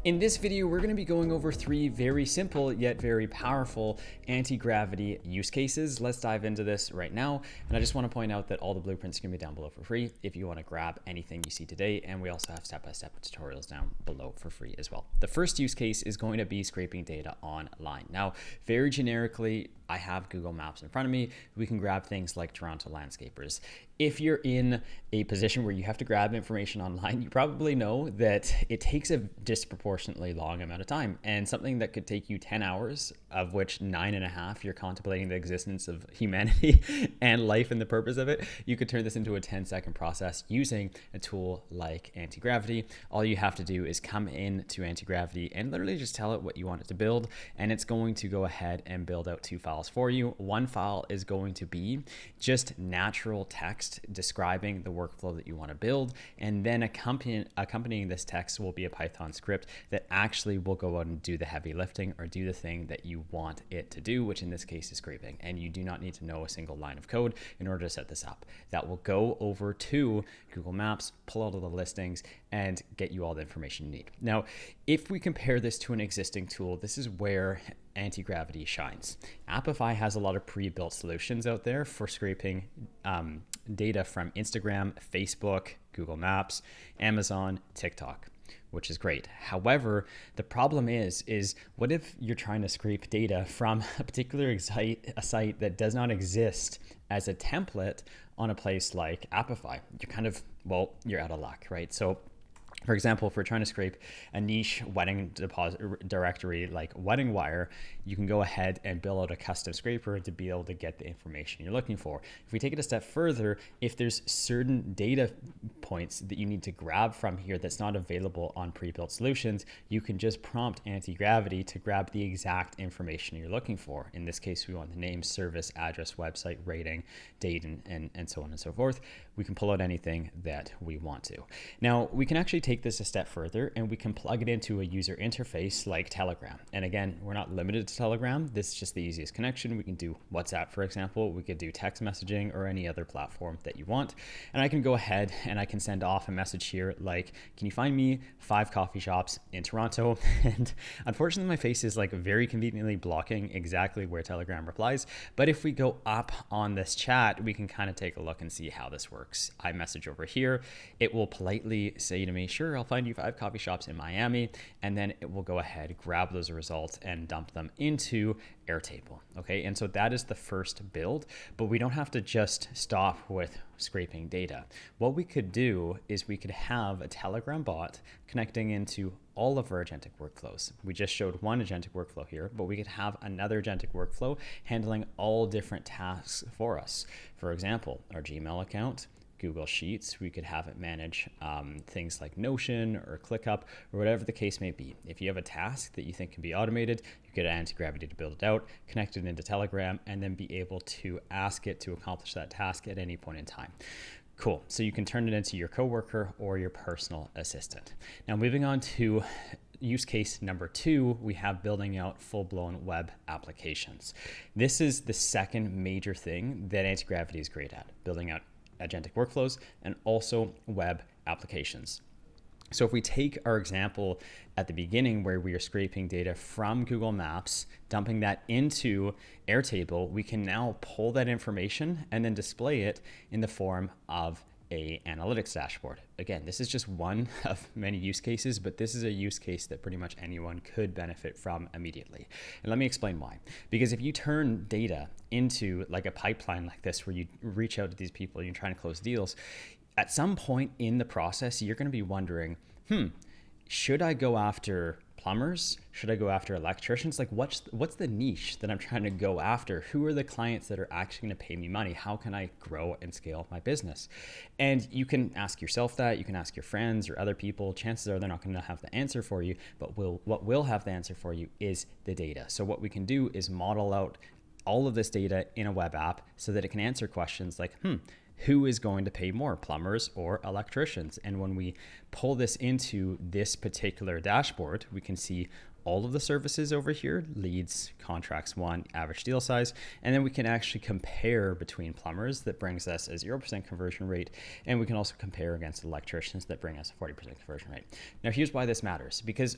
In this video, we're going to be going over 3 very simple yet very powerful anti-gravity use cases. Let's dive into this right now. And I just want to point out that all the blueprints are going to be down below for free if you want to grab anything you see today. And we also have step-by-step tutorials down below for free as well. The first use case is going to be scraping data online. Now, very generically, I have Google Maps in front of me. We can grab things like Toronto landscapers. If you're in a position where you have to grab information online, you probably know that it takes a disproportionately long amount of time, and something that could take you 10 hours, of which 9.5 you're contemplating the existence of humanity and life and the purpose of it, you could turn this into a 10-second process using a tool like Antigravity. All you have to do is come into Antigravity and literally just tell it what you want it to build, and it's going to go ahead and build out 2 files for you. One file is going to be just natural text describing the workflow that you want to build, and then accompanying this text will be a Python script that actually will go out and do the heavy lifting or do the thing that you want it to do, which in this case is scraping. And you do not need to know a single line of code in order to set this up. That will go over to Google Maps, pull out all the listings, and get you all the information you need. Now, if we compare this to an existing tool, this is where Antigravity shines. Apify has a lot of pre-built solutions out there for scraping data from Instagram, Facebook, Google Maps, Amazon, TikTok, which is great. However, the problem is what if you're trying to scrape data from a particular site that does not exist as a template on a place like Apify? You're kind of, well, you're out of luck, right? So for example, if we're trying to scrape a niche wedding directory like Wedding Wire, you can go ahead and build out a custom scraper to be able to get the information you're looking for. If we take it a step further, if there's certain data points that you need to grab from here that's not available on pre-built solutions, you can just prompt Antigravity to grab the exact information you're looking for. In this case, we want the name, service, address, website, rating, date, and so on and so forth. We can pull out anything that we want to. Now, we can actually take this a step further and we can plug it into a user interface like Telegram. And again, we're not limited to Telegram. This is just the easiest connection. We can do WhatsApp, for example. We could do text messaging or any other platform that you want. And I can go ahead and I can send off a message here like, can you find me 5 coffee shops in Toronto? And unfortunately, my face is like very conveniently blocking exactly where Telegram replies. But if we go up on this chat, we can kind of take a look and see how this works. I message over here. It will politely say to me, sure, I'll find you 5 coffee shops in Miami, and then it will go ahead, grab those results and dump them into Airtable. Okay, and so that is the first build, but we don't have to just stop with scraping data. What we could do is we could have a Telegram bot connecting into all of our agentic workflows. We just showed one agentic workflow here, but we could have another agentic workflow handling all different tasks for us. For example, our Gmail account, Google Sheets, we could have it manage things like Notion or ClickUp or whatever the case may be. If you have a task that you think can be automated, you get Antigravity to build it out, connect it into Telegram, and then be able to ask it to accomplish that task at any point in time. Cool. So you can turn it into your coworker or your personal assistant. Now, moving on to use case number 2, we have building out full-blown web applications. This is the second major thing that Antigravity is great at, building out agentic workflows and also web applications. So if we take our example at the beginning where we are scraping data from Google Maps, dumping that into Airtable, we can now pull that information and then display it in the form of a analytics dashboard. Again, this is just one of many use cases, but this is a use case that pretty much anyone could benefit from immediately. And let me explain why. Because if you turn data into like a pipeline like this, where you reach out to these people, you're trying to close deals, at some point in the process, you're going to be wondering, should I go after plumbers? Should I go after electricians? Like what's the niche that I'm trying to go after? Who are the clients that are actually going to pay me money? How can I grow and scale my business? And you can ask yourself that, you can ask your friends or other people. Chances are they're not going to have the answer for you, but what will have the answer for you is the data. So what we can do is model out all of this data in a web app so that it can answer questions like, who is going to pay more, plumbers or electricians? And when we pull this into this particular dashboard, we can see all of the services over here, leads, contracts won, average deal size, and then we can actually compare between plumbers. That brings us a 0% conversion rate, and we can also compare against electricians that bring us a 40% conversion rate. Now here's why this matters, because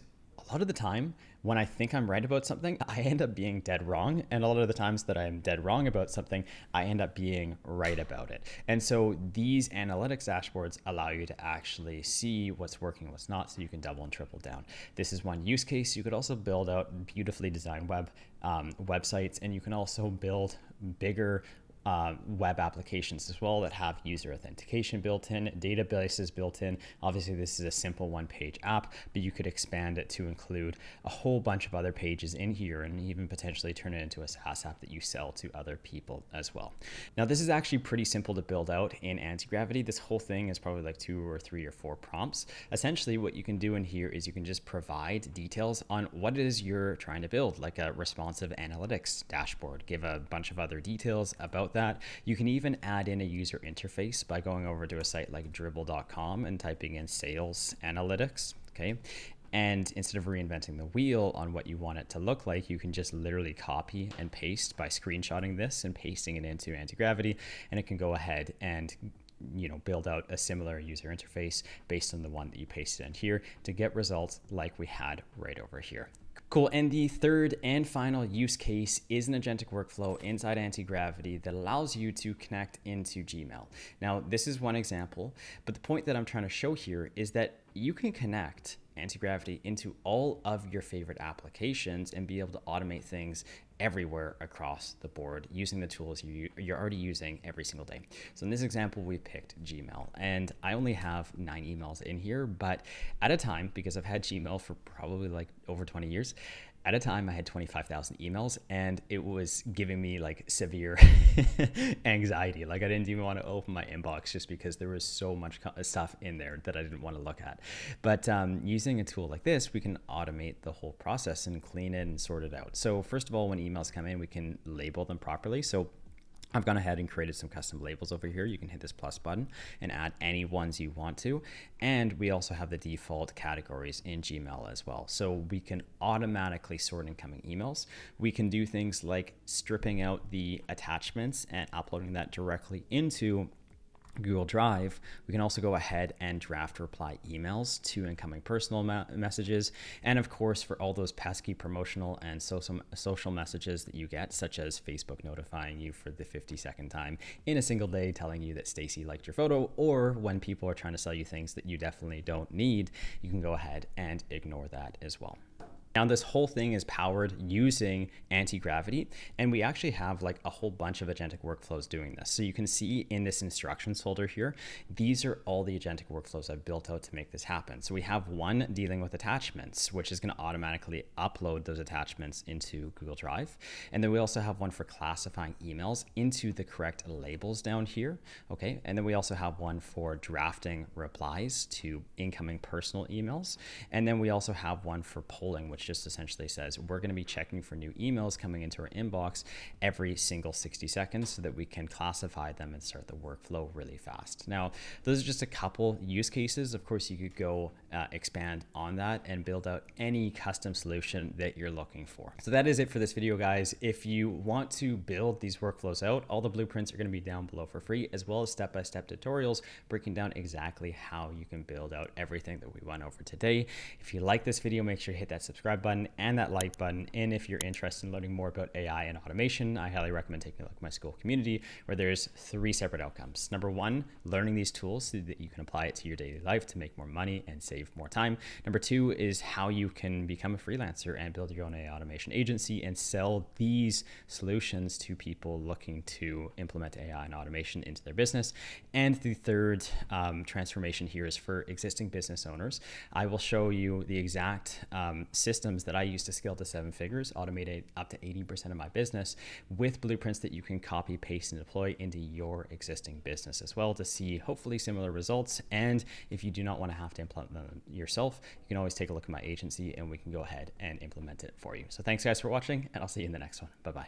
A lot of the time, when I think I'm right about something, I end up being dead wrong. And a lot of the times that I'm dead wrong about something, I end up being right about it. And so these analytics dashboards allow you to actually see what's working, what's not, so you can double and triple down. This is one use case. You could also build out beautifully designed websites, and you can also build bigger web applications as well that have user authentication built in, databases built in. Obviously, this is a simple one-page app, but you could expand it to include a whole bunch of other pages in here and even potentially turn it into a SaaS app that you sell to other people as well. Now, this is actually pretty simple to build out in Antigravity. This whole thing is probably like 2 or 3 or 4 prompts. Essentially, what you can do in here is you can just provide details on what it is you're trying to build, like a responsive analytics dashboard, give a bunch of other details about that. You can even add in a user interface by going over to a site like dribble.com and typing in sales analytics, okay? And instead of reinventing the wheel on what you want it to look like, you can just literally copy and paste by screenshotting this and pasting it into Antigravity, and it can go ahead and build out a similar user interface based on the one that you pasted in here to get results like we had right over here. Cool. And the third and final use case is an agentic workflow inside Antigravity that allows you to connect into Gmail. Now, this is one example, but the point that I'm trying to show here is that you can connect Antigravity into all of your favorite applications and be able to automate things everywhere across the board using the tools you're already using every single day. So in this example, we picked Gmail, and I only have 9 emails in here, but at a time, because I've had Gmail for probably like over 20 years, at a time I had 25,000 emails, and it was giving me like severe anxiety. Like I didn't even want to open my inbox just because there was so much stuff in there that I didn't want to look at. But using a tool like this, we can automate the whole process and clean it and sort it out. So first of all, when emails come in, we can label them properly. So I've gone ahead and created some custom labels over here. You can hit this plus button and add any ones you want to. And we also have the default categories in Gmail as well. So we can automatically sort incoming emails. We can do things like stripping out the attachments and uploading that directly into Google Drive. We can also go ahead and draft reply emails to incoming personal messages. And of course, for all those pesky promotional and social messages that you get, such as Facebook notifying you for the 52nd time in a single day, telling you that Stacy liked your photo, or when people are trying to sell you things that you definitely don't need, you can go ahead and ignore that as well. Now, this whole thing is powered using Antigravity, and we actually have like a whole bunch of agentic workflows doing this. So you can see in this instructions folder here, these are all the agentic workflows I've built out to make this happen. So we have one dealing with attachments, which is going to automatically upload those attachments into Google Drive. And then we also have one for classifying emails into the correct labels down here. Okay. And then we also have one for drafting replies to incoming personal emails. And then we also have one for polling, which just essentially says we're going to be checking for new emails coming into our inbox every single 60 seconds so that we can classify them and start the workflow really fast. Now, those are just a couple use cases. Of course, you could go expand on that and build out any custom solution that you're looking for. So that is it for this video, guys. If you want to build these workflows out, all the blueprints are going to be down below for free, as well as step-by-step tutorials breaking down exactly how you can build out everything that we went over today. If you like this video, make sure to hit that subscribe button and that like button. And if you're interested in learning more about AI and automation, I highly recommend taking a look at my school community, where there's 3 separate outcomes. Number 1, learning these tools so that you can apply it to your daily life to make more money and save more time. Number 2 is how you can become a freelancer and build your own AI automation agency and sell these solutions to people looking to implement AI and automation into their business. And the third transformation here is for existing business owners. I will show you the exact systems that I use to scale to 7 figures, automate up to 80% of my business with blueprints that you can copy, paste, and deploy into your existing business as well to see hopefully similar results. And if you do not want to have to implement them yourself, you can always take a look at my agency and we can go ahead and implement it for you. So thanks guys for watching, and I'll see you in the next one. Bye-bye.